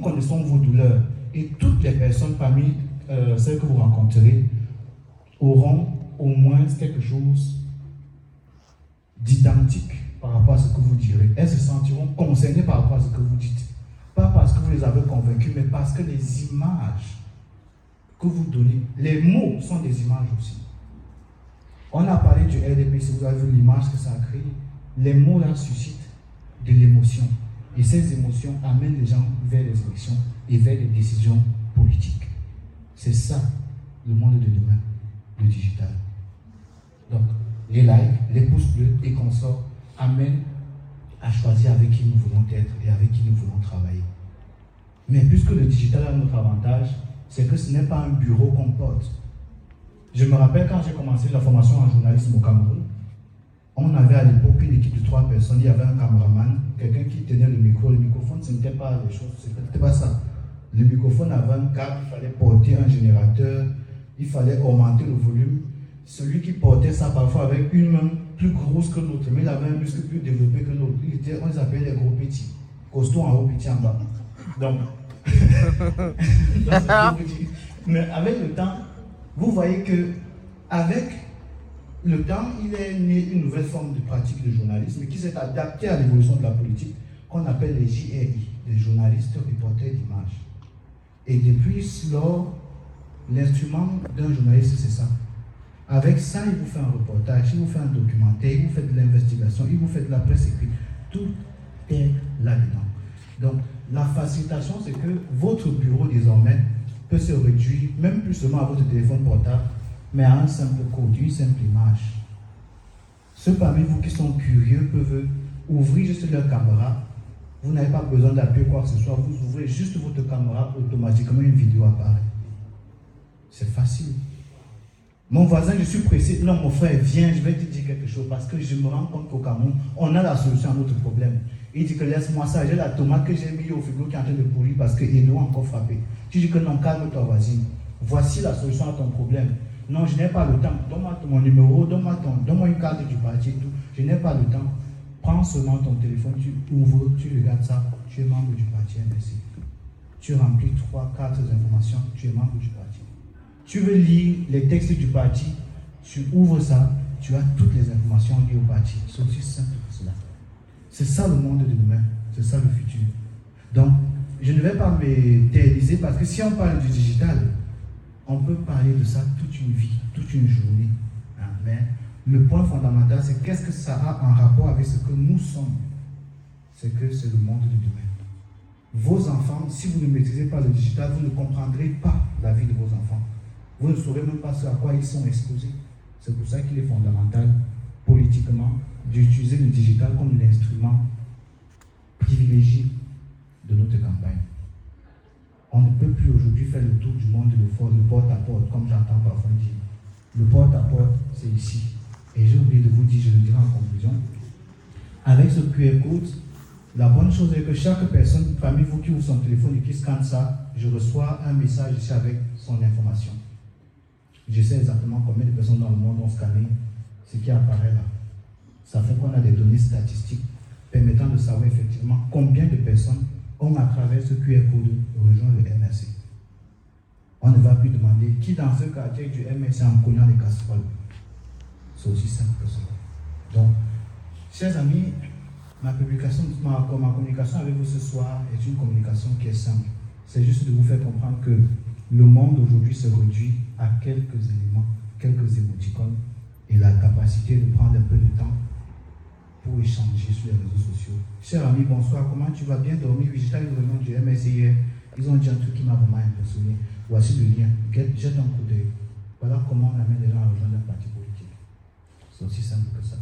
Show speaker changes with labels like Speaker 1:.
Speaker 1: connaissons vos douleurs. Et toutes les personnes parmi celles que vous rencontrerez auront au moins quelque chose d'identique par rapport à ce que vous direz. Elles se sentiront concernées par rapport à ce que vous dites. Pas parce que vous les avez convaincus, mais parce que les images que vous donnez, les mots sont des images aussi. On a parlé du RDP, si vous avez vu l'image que ça a créé. Les mots là suscitent de l'émotion. Et ces émotions amènent les gens vers les élections et vers les décisions politiques. C'est ça, le monde de demain, le digital. Donc, les likes, les pouces bleus et consorts amènent à choisir avec qui nous voulons être et avec qui nous voulons travailler. Mais puisque le digital a notre avantage, c'est que ce n'est pas un bureau qu'on porte. Je me rappelle quand j'ai commencé la formation en journalisme au Cameroun, on avait à l'époque une équipe de 3 personnes. Il y avait un caméraman, quelqu'un qui tenait le micro. Le microphone, ce n'était pas les choses, ce n'était pas ça. Le microphone avait un câble, il fallait porter un générateur, il fallait augmenter le volume. Celui qui portait ça parfois avec une main plus grosse que l'autre, mais il avait un muscle plus développé que l'autre. On les appelait les gros petits, costauds en haut, petits en bas. Donc, mais avec le temps, vous voyez que avec le temps, il est né une nouvelle forme de pratique de journalisme qui s'est adaptée à l'évolution de la politique, qu'on appelle les JRI, les journalistes reporters d'images. Et depuis lors, l'instrument d'un journaliste, c'est ça. Avec ça, il vous fait un reportage, il vous fait un documentaire, il vous fait de l'investigation, il vous fait de la presse écrite. Tout est là-dedans. Donc, la facilitation, c'est que votre bureau, désormais, peut se réduire, même plus seulement à votre téléphone portable, mais à un simple code, une simple image. Ceux parmi vous qui sont curieux peuvent ouvrir juste leur caméra. Vous n'avez pas besoin d'appuyer quoi que ce soit. Vous ouvrez juste votre caméra, automatiquement une vidéo apparaît. C'est facile. Mon voisin, je suis pressé. Non, mon frère, viens, je vais te dire quelque chose. Parce que je me rends compte qu'au Cameroun, on a la solution à notre problème. Il dit que laisse-moi ça. J'ai la tomate que j'ai mis au frigo qui est en train de pourrir parce que Edo a encore frappé. Tu dis que non, calme-toi, voisine. Voici la solution à ton problème. Non, je n'ai pas le temps. Donne-moi mon numéro, donne-moi une carte du parti et tout. Je n'ai pas le temps. Prends seulement ton téléphone, tu ouvres, tu regardes ça. Tu es membre du parti MSC. Tu remplis 3-4 informations, tu es membre du parti. Tu veux lire les textes du parti, tu ouvres ça, tu as toutes les informations liées au parti. C'est aussi simple que cela. C'est ça le monde de demain, c'est ça le futur. Donc, je ne vais pas m'éterniser parce que si on parle du digital, on peut parler de ça toute une vie, toute une journée. Hein? Mais le point fondamental, c'est qu'est-ce que ça a en rapport avec ce que nous sommes. C'est que c'est le monde de demain. Vos enfants, si vous ne maîtrisez pas le digital, vous ne comprendrez pas la vie de vos enfants. Vous ne saurez même pas ce à quoi ils sont exposés. C'est pour ça qu'il est fondamental, politiquement, d'utiliser le digital comme l'instrument privilégié de notre campagne. On ne peut plus aujourd'hui faire le tour du monde le porte-à-porte, comme j'entends parfois dire. Le porte-à-porte, c'est ici. Et j'ai oublié de vous dire, je le dirai en conclusion. Avec ce QR code, la bonne chose est que chaque personne parmi vous qui ouvre son téléphone et qui scanne ça, je reçois un message ici avec son information. Je sais exactement combien de personnes dans le monde ont scanné ce qui apparaît là. Ça fait qu'on a des données statistiques permettant de savoir effectivement combien de personnes ont à travers ce QR code rejoint le MRC. On ne va plus demander qui dans ce quartier du MRC en cognant les casseroles. C'est aussi simple que ça. Donc, chers amis, ma communication avec vous ce soir est une communication qui est simple. C'est juste de vous faire comprendre que le monde aujourd'hui se réduit à quelques éléments, quelques émoticônes et la capacité de prendre un peu de temps pour échanger sur les réseaux sociaux. Cher ami, bonsoir, comment tu vas? Bien dormir? Oui, j'étais avec le nom du MSC hier. Ils ont dit un truc qui m'a vraiment impressionné. Voici le lien. Jette un coup d'œil. Voilà comment on amène les gens à rejoindre un parti politique. C'est aussi simple que ça.